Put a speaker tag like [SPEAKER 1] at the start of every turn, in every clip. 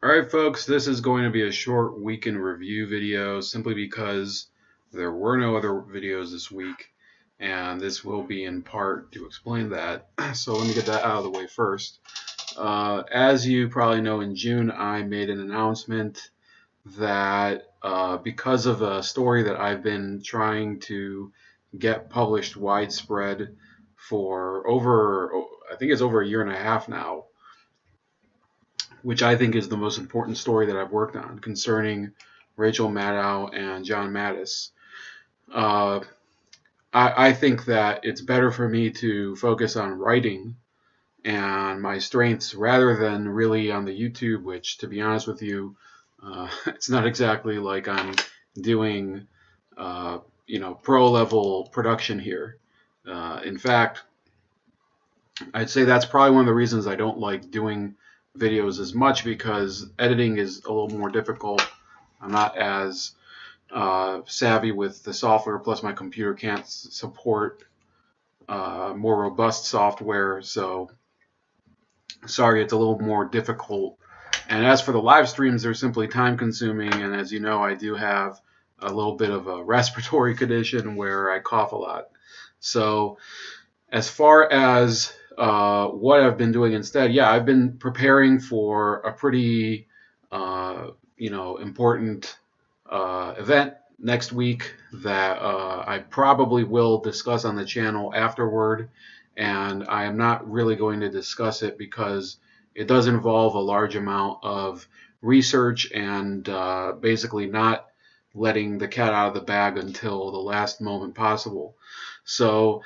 [SPEAKER 1] All right, folks, this is going to be a short week in review video simply because there were no other videos this week, and this will be in part to explain that. So let me get that out of the way first. As you probably know, in June, I made an announcement that because of a story that I've been trying to get published widespread for I think it's over a year and a half now, which I think is the most important story that I've worked on concerning Rachel Maddow and John Mattis. Uh, I think that it's better for me to focus on writing and my strengths rather than really on the YouTube, which, to be honest with you, it's not exactly like I'm doing, pro level production here. In fact, I'd say that's probably one of the reasons I don't like doing videos as much, because editing is a little more difficult. I'm not as savvy with the software, plus my computer can't support more robust software, so sorry, it's a little more difficult. And as for the live streams, they're simply time consuming, and as you know, I do have a little bit of a respiratory condition where I cough a lot. So as far as what I've been doing instead, yeah, I've been preparing for a pretty, important event next week that I probably will discuss on the channel afterward. And I am not really going to discuss it because it does involve a large amount of research and basically not letting the cat out of the bag until the last moment possible. So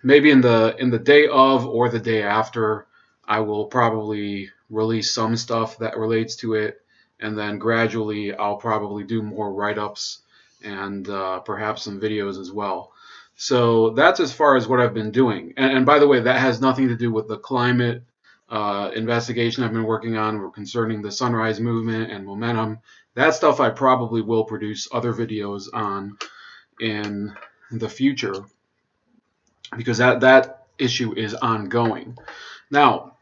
[SPEAKER 1] maybe in the day of or the day after, I will probably release some stuff that relates to it, and then gradually I'll probably do more write-ups and perhaps some videos as well. So that's as far as what I've been doing. And by the way, that has nothing to do with the climate investigation I've been working on concerning the Sunrise Movement and momentum. That stuff I probably will produce other videos on in the future, because that issue is ongoing. Now,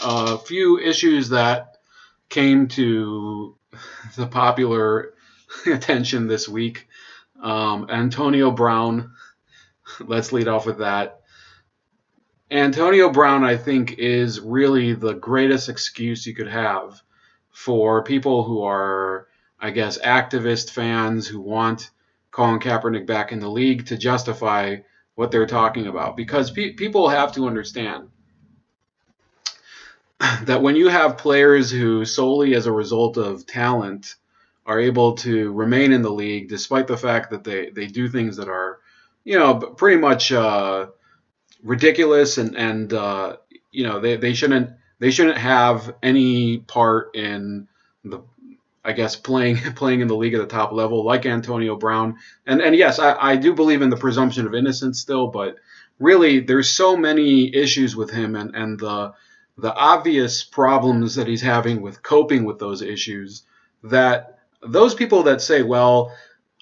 [SPEAKER 1] a few issues that came to the popular attention this week. Antonio Brown, let's lead off with that. Antonio Brown, I think, is really the greatest excuse you could have for people who are, I guess, activist fans who want Colin Kaepernick back in the league to justify what they're talking about. Because people have to understand that when you have players who solely as a result of talent are able to remain in the league despite the fact that they do things that are, pretty much ridiculous, and they shouldn't have any part in the, I guess, playing in the league at the top level, like Antonio Brown. And yes, I do believe in the presumption of innocence still, but really there's so many issues with him, and the obvious problems that he's having with coping with those issues, that those people that say, well,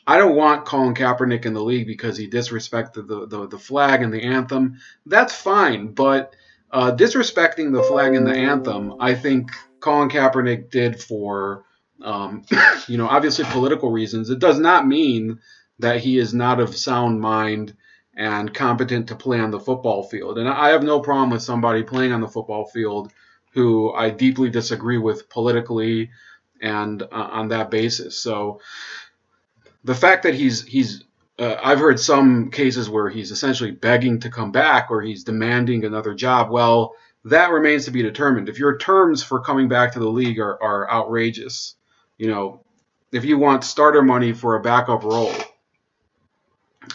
[SPEAKER 1] I don't want Colin Kaepernick in the league because he disrespected the flag and the anthem, that's fine. But disrespecting the flag and the anthem, I think Colin Kaepernick did for, obviously political reasons. It does not mean that he is not of sound mind and competent to play on the football field. And I have no problem with somebody playing on the football field who I deeply disagree with politically and on that basis. So the fact that I've heard some cases where he's essentially begging to come back or he's demanding another job. Well, that remains to be determined. If your terms for coming back to the league are outrageous, if you want starter money for a backup role,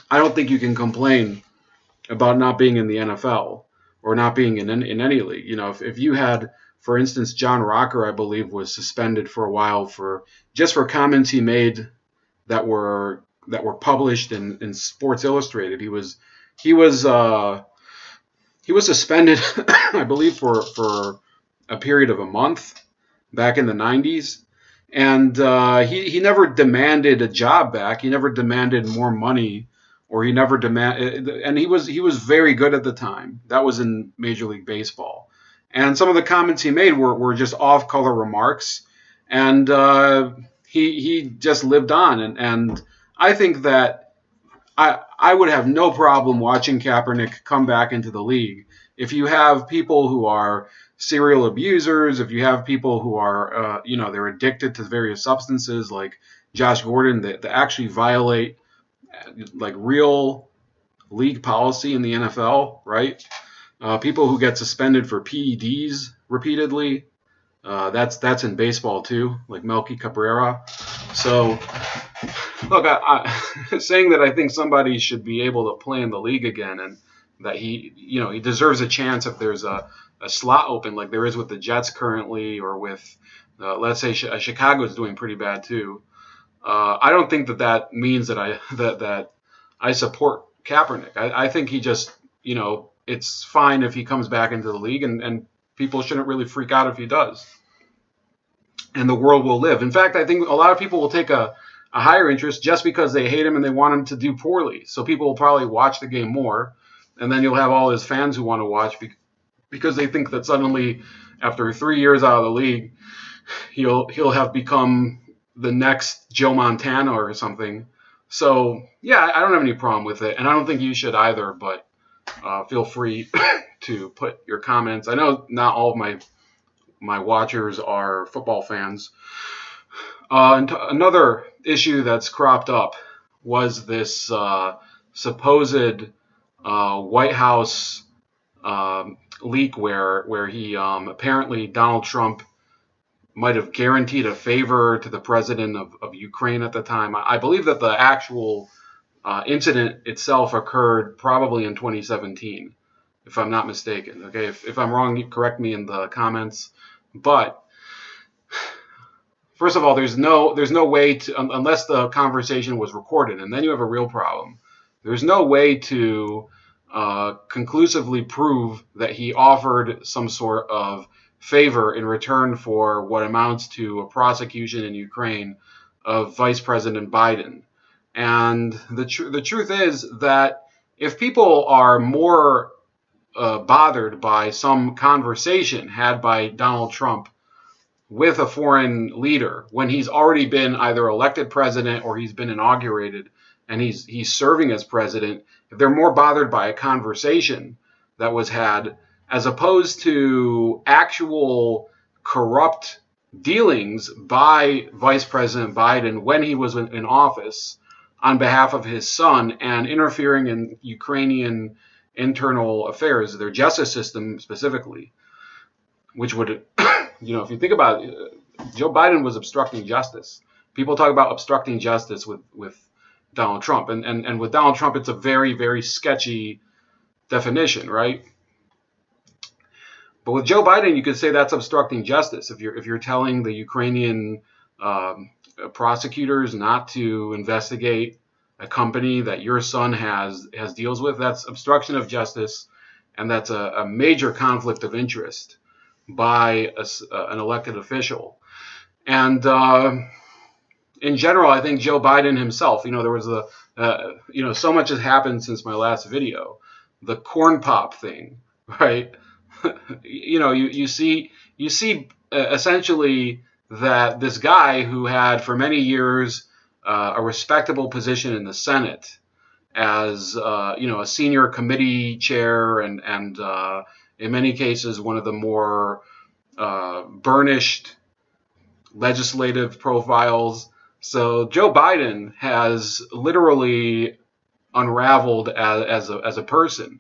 [SPEAKER 1] I don't think you can complain about not being in the NFL or not being in any league. If you had, for instance, John Rocker, I believe, was suspended for a while for comments he made that were published in Sports Illustrated. He was suspended, I believe, for a period of a month back in the 90s. And he never demanded a job back. He never demanded more money, or he never demanded. And he was very good at the time. That was in Major League Baseball. And some of the comments he made were just off-color remarks, and he just lived on. And I think that I would have no problem watching Kaepernick come back into the league. If you have people who are serial abusers, if you have people who are, they're addicted to various substances like Josh Gordon that actually violate like real league policy in the NFL, right? People who get suspended for PEDs repeatedly. That's in baseball too, like Melky Cabrera. So, look, saying that I think somebody should be able to play in the league again, and that he deserves a chance if there's a slot open like there is with the Jets currently, or with, let's say, Chicago's doing pretty bad too. I don't think that means that I support Kaepernick. I think he just, it's fine if he comes back into the league, and people shouldn't really freak out if he does. And the world will live. In fact, I think a lot of people will take a higher interest just because they hate him and they want him to do poorly. So people will probably watch the game more, and then you'll have all his fans who want to watch because they think that suddenly, after 3 years out of the league, he'll have become the next Joe Montana or something. So, yeah, I don't have any problem with it, and I don't think you should either, but feel free to put your comments. I know not all of my watchers are football fans. And another issue that's cropped up was this supposed White House leak where he apparently Donald Trump might have guaranteed a favor to the president of Ukraine at the time. I believe that the actual incident itself occurred probably in 2017, if I'm not mistaken. Okay, if I'm wrong, you correct me in the comments. But first of all, there's no way to, unless the conversation was recorded, and then you have a real problem. There's no way to conclusively prove that he offered some sort of favor in return for what amounts to a prosecution in Ukraine of Vice President Biden. And the truth is that if people are more bothered by some conversation had by Donald Trump with a foreign leader when he's already been either elected president or he's been inaugurated and he's serving as president, if they're more bothered by a conversation that was had as opposed to actual corrupt dealings by Vice President Biden when he was in office on behalf of his son and interfering in Ukrainian internal affairs, their justice system specifically, which would, if you think about it, Joe Biden was obstructing justice. People talk about obstructing justice with Donald Trump, and with Donald Trump, it's a very, very sketchy definition, right? But with Joe Biden, you could say that's obstructing justice. If you're telling the Ukrainian prosecutors not to investigate a company that your son has deals with, that's obstruction of justice, and that's a major conflict of interest by an elected official. And in general, I think Joe Biden himself, there was so much has happened since my last video. The corn pop thing, right? You see essentially that this guy who had for many years a respectable position in the Senate as a senior committee chair and in many cases one of the more burnished legislative profiles. So Joe Biden has literally unraveled as a person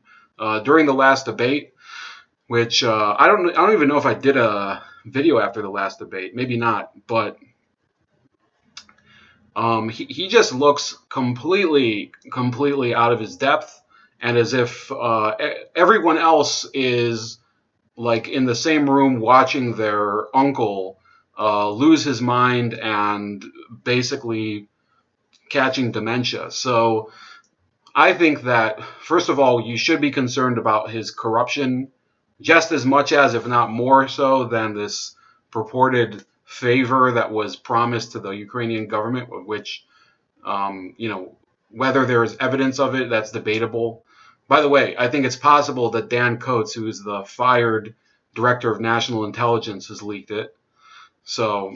[SPEAKER 1] during the last debate. Which I don't even know if I did a video after the last debate. Maybe not, but he just looks completely out of his depth, and as if everyone else is like in the same room watching their uncle lose his mind and basically catching dementia. So I think that, first of all, you should be concerned about his corruption just as much as, if not more so, than this purported favor that was promised to the Ukrainian government, which, whether there is evidence of it, that's debatable. By the way, I think it's possible that Dan Coates, who is the fired director of national intelligence has leaked it. So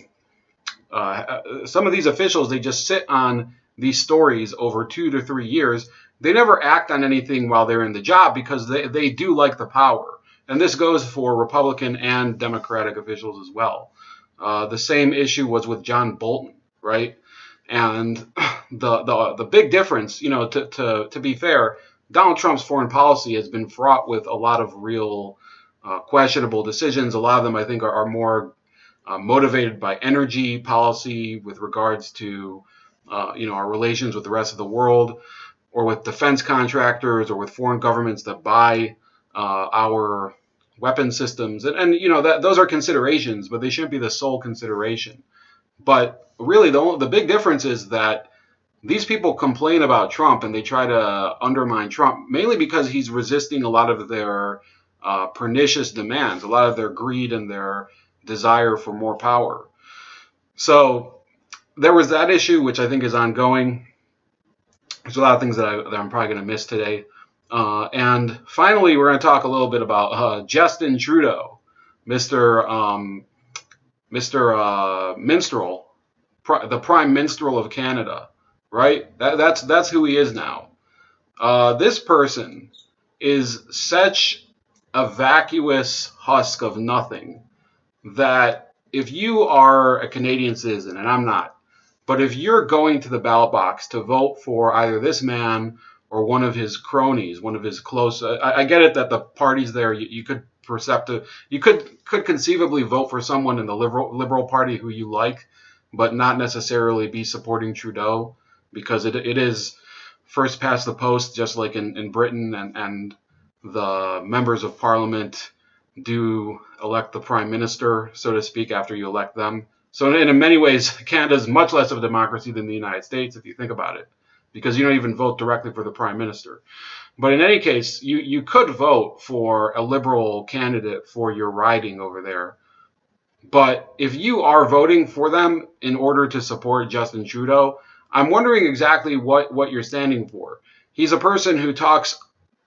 [SPEAKER 1] some of these officials, they just sit on these stories over 2 to 3 years. They never act on anything while they're in the job because they do like the power. And this goes for Republican and Democratic officials as well. The same issue was with John Bolton, right? And the big difference, to be fair, Donald Trump's foreign policy has been fraught with a lot of real questionable decisions. A lot of them, I think, are more motivated by energy policy with regards to our relations with the rest of the world, or with defense contractors, or with foreign governments that buy our weapon systems, and that those are considerations, but they shouldn't be the sole consideration. But really, the big difference is that these people complain about Trump and they try to undermine Trump mainly because he's resisting a lot of their pernicious demands, a lot of their greed and their desire for more power. So there was that issue, which I think is ongoing. There's a lot of things that I'm probably going to miss today. And finally, we're going to talk a little bit about Justin Trudeau, Mr. Minstrel, the Prime Minstrel of Canada, right? That's who he is now. This person is such a vacuous husk of nothing that if you are a Canadian citizen, and I'm not, but if you're going to the ballot box to vote for either this man or one of his cronies, one of his close, I get it that the parties there, you could conceivably vote for someone in the Liberal Party who you like, but not necessarily be supporting Trudeau, because it is first past the post, just like in Britain, and the members of Parliament do elect the Prime Minister, so to speak, after you elect them. So in many ways, Canada is much less of a democracy than the United States, if you think about it, because you don't even vote directly for the Prime Minister. But in any case, you could vote for a Liberal candidate for your riding over there. But if you are voting for them in order to support Justin Trudeau, I'm wondering exactly what you're standing for. He's a person who talks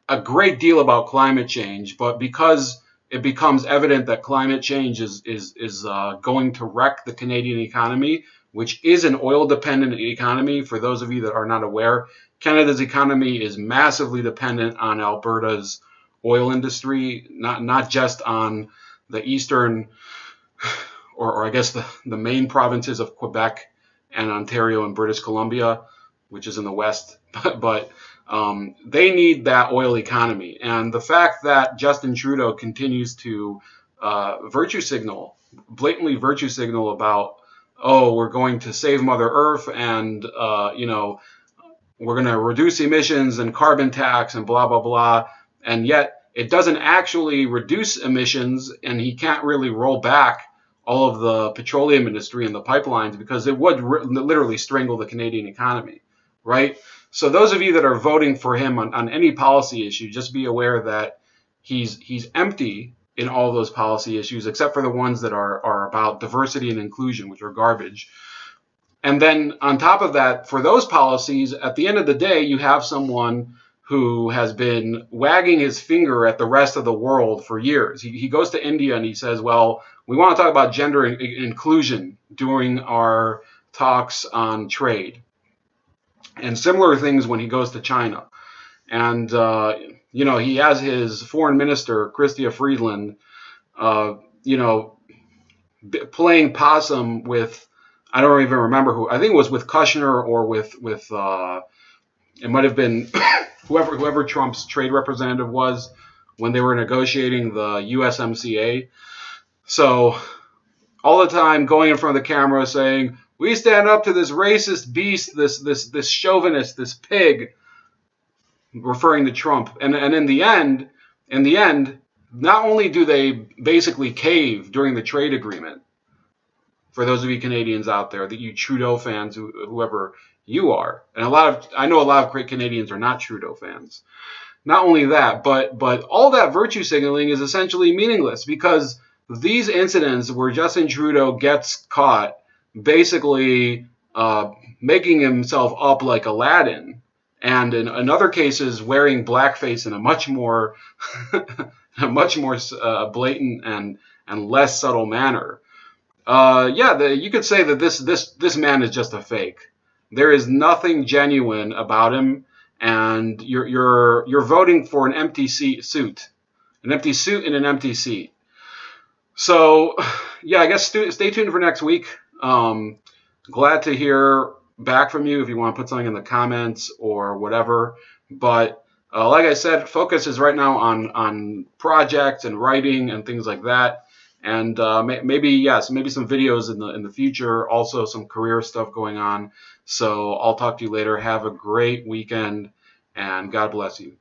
[SPEAKER 1] a great deal about climate change, but because it becomes evident that climate change is going to wreck the Canadian economy, which is an oil-dependent economy. For those of you that are not aware, Canada's economy is massively dependent on Alberta's oil industry, not just on the eastern, or I guess the main provinces of Quebec and Ontario and British Columbia, which is in the west, but they need that oil economy. And the fact that Justin Trudeau continues to blatantly virtue signal about, oh, we're going to save Mother Earth, and we're going to reduce emissions and carbon tax and blah, blah, blah. And yet it doesn't actually reduce emissions, and he can't really roll back all of the petroleum industry and the pipelines, because it would literally strangle the Canadian economy, right? So those of you that are voting for him on any policy issue, just be aware that he's empty in all those policy issues, except for the ones that are about diversity and inclusion, which are garbage. And then on top of that, for those policies, at the end of the day, you have someone who has been wagging his finger at the rest of the world for years. He goes to India and he says, well, we want to talk about gender inclusion during our talks on trade. And similar things when he goes to China. And, he has his foreign minister, Chrystia Freeland, playing possum with, I don't even remember who, I think it was with Kushner or with it might have been whoever Trump's trade representative was when they were negotiating the USMCA. So all the time going in front of the camera saying, we stand up to this racist beast, this chauvinist, this pig, referring to Trump. And in the end, not only do they basically cave during the trade agreement, for those of you Canadians out there, that you Trudeau fans, whoever you are, and I know a lot of great Canadians are not Trudeau fans. Not only that, but all that virtue signaling is essentially meaningless, because these incidents where Justin Trudeau gets caught basically making himself up like Aladdin, and in other cases wearing blackface in a much more a much more blatant and less subtle manner. You could say that this man is just a fake. There is nothing genuine about him, and you're voting for an empty suit, an empty suit in an empty seat. So, yeah, I guess stay tuned for next week. Glad to hear back from you if you want to put something in the comments or whatever. But like I said, focus is right now on projects and writing and things like that. And maybe some videos in the future. Also, some career stuff going on. So I'll talk to you later. Have a great weekend, and God bless you.